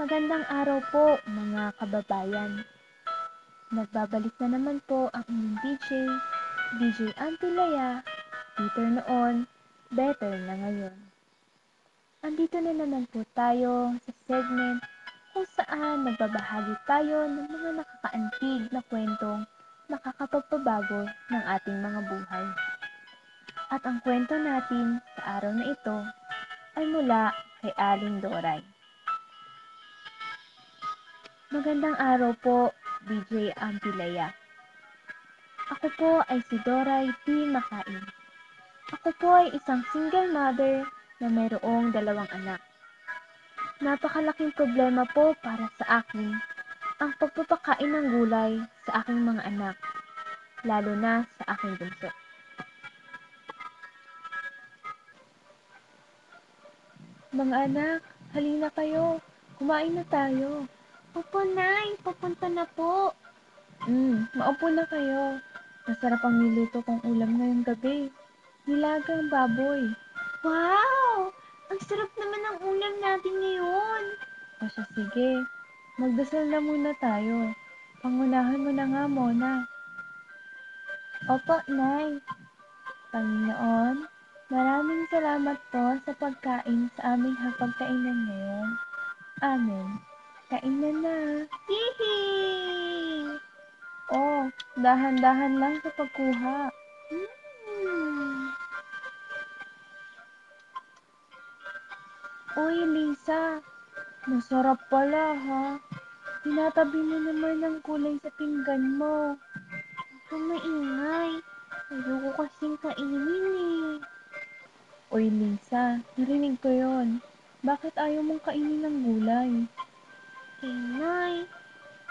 Magandang araw po mga kababayan. Nagbabalik na naman po ang inyong DJ Antilaya, Peter noon, better na ngayon. Andito na naman po tayo sa segment kung saan nagbabahagi tayo ng mga nakakaantig na kwentong makakapagpabago ng ating mga buhay. At ang kwento natin sa araw na ito ay mula kay Aling Doray. Magandang araw po, DJ Ampilaya. Ako po ay si Doray P. Makain. Ako po ay isang single mother na mayroong 2 anak. Napakalaking problema po para sa akin ang pagpapakain ng gulay sa aking mga anak, lalo na sa aking bunso. Mga anak, halina kayo. Kumain na tayo. Opo, Nay. Papunta na po. Maupo na kayo. Masarap ang niluto kong ulam ngayong gabi. Nilagang baboy. Wow! Ang sarap naman ng ulam natin ngayon. O siya, sige. Magdasal na muna tayo. Pangunahan mo na nga muna. Opo, Nay. Panginoon, maraming salamat po sa pagkain sa aming hapagkainan ngayon. Amen. Kainan na. Yehey! Oh, dahan-dahan lang sa pagkuha. Uy, Lisa, masarap pala ha. Tinatabi mo naman ng kulay sa pinggan mo. Huwag maingay. Ayoko kasing kainin eh. Uy, Lisa, narinig ko yon. Bakit ayaw mong kainin ng gulay? Nay,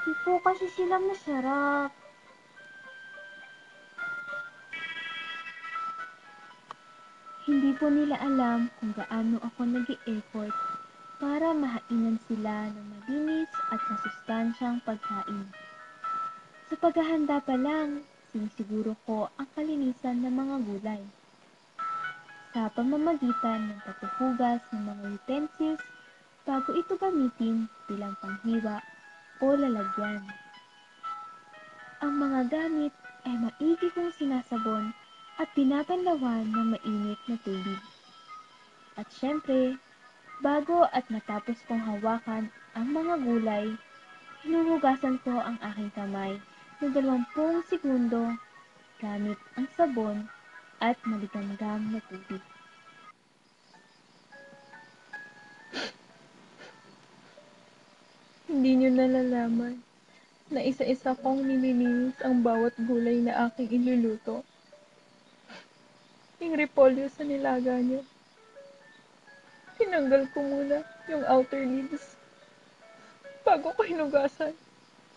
di po kasi sila masarap. Hindi po nila alam kung gaano ako nag-e-effort para mahainan sila ng malinis at masustansyang pagkain. Sa paghahanda pa lang, sinisiguro ko ang kalinisan ng mga gulay. Sa pamamagitan ng paghuhugas ng mga utensils bago ito gamitin bilang panghiwa o lalagyan. Ang mga gamit ay maigi kong sinasabon at pinapanlawan ng mainit na tubig. At syempre, bago at matapos kong hawakan ang mga gulay, hinuhugasan ko ang aking kamay ng 20 segundo gamit ang sabon at maligamgam na tubig. Hindi nyo nalalaman na isa-isa kong nililinis ang bawat gulay na aking iluluto. Yung repolyo sa nilaga nyo, tinanggal ko muna yung outer leaves bago ko hinugasan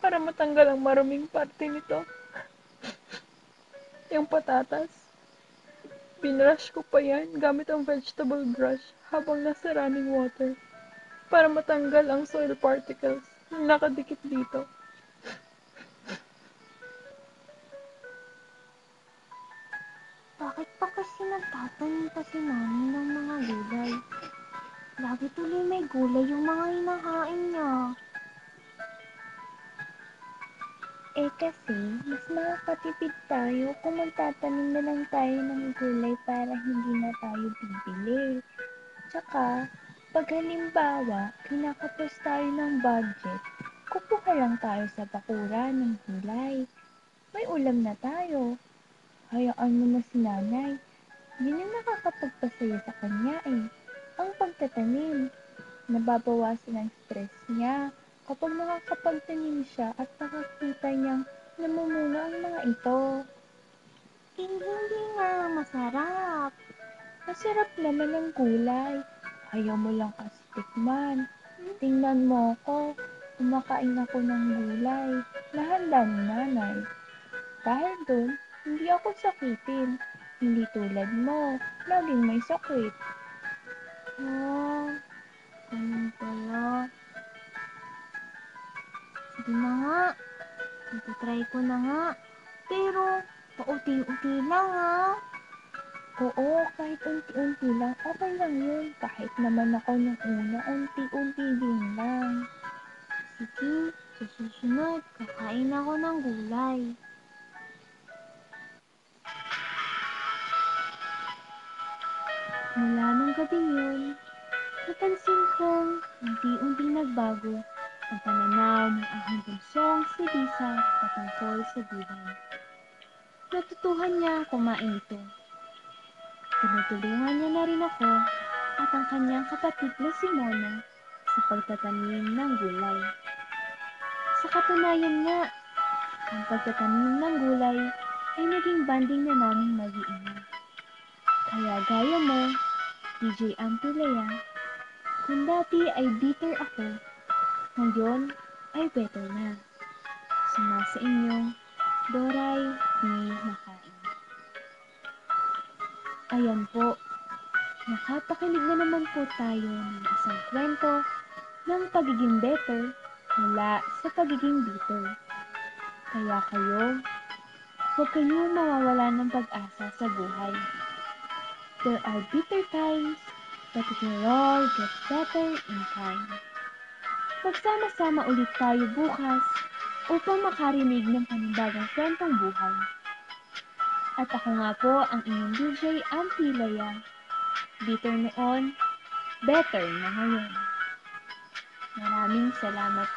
para matanggal ang maruming parte nito. Yung patatas, binrush ko pa yan gamit ang vegetable brush habang nasa running water para matanggal ang soil particles na nakadikit dito. Bakit pa kasi nagtatanim pa si Mami ng mga gulay? Lagi tuloy may gulay yung mga hinahain niya. Kasi, mas makakatipid tayo kung magtatanim na lang tayo ng gulay para hindi na tayo bibili. Tsaka, pag halimbawa, kinakapos tayo ng budget, kukuha lang tayo sa bakuran ng gulay. May ulam na tayo. Hayaan mo na si nanay. Yun yung nakakapagpasaya sa kanya eh. Ang pagtatanim. Nababawasan ang stress niya kapag nakakapagtanim siya at nakakita niyang namumunga ang mga ito. Hindi nga masarap. Masarap naman ang gulay. Ayaw mo lang kasi tikman. Tingnan mo ako. Kumakain ako ng gulay. Nahanda ni nanay. Dahil dun, hindi ako sakitin. Hindi tulad mo, laging may sakit. Oh, ganun pala. Sige na nga. Try ko na nga. Pero, paunti-unti lang ha. Oo, kahit unti-unti lang, okay lang yun. Kahit naman ako nung una, unti-unti din lang. Sige, sa susunod, kakain ako ng gulay. Mula nung gabing yun, napansin kong unti-unting nagbago ang pananaw ng aking bunsong si Lisa patungkol sa gulay. Natutuhan niya kumain ito. Tinutulungan niya na rin ako at ang kanyang kapatid na si Mona sa pagtatanim ng gulay. Sa katunayan nga, ang pagtatanim ng gulay ay naging banding na naming mag-iina. Kaya gaya mo, DJ Ampilaya, kung dati ay bitter ako, ngayon ay better na. Sumasa inyong Doray P. Makain. Ayan po, nakapakinig na naman po tayo ng isang kwento ng pagiging better mula sa pagiging bitter. Kaya kayo, huwag kayong mawawala ng pag-asa sa buhay. There are bitter times, but it will all get better in time. Magsama-sama ulit tayo bukas upang makarinig ng panibagong kwentong buhay. At ako nga po ang inyong DJ Ampilaya. Bitter noon, better na ngayon. Maraming salamat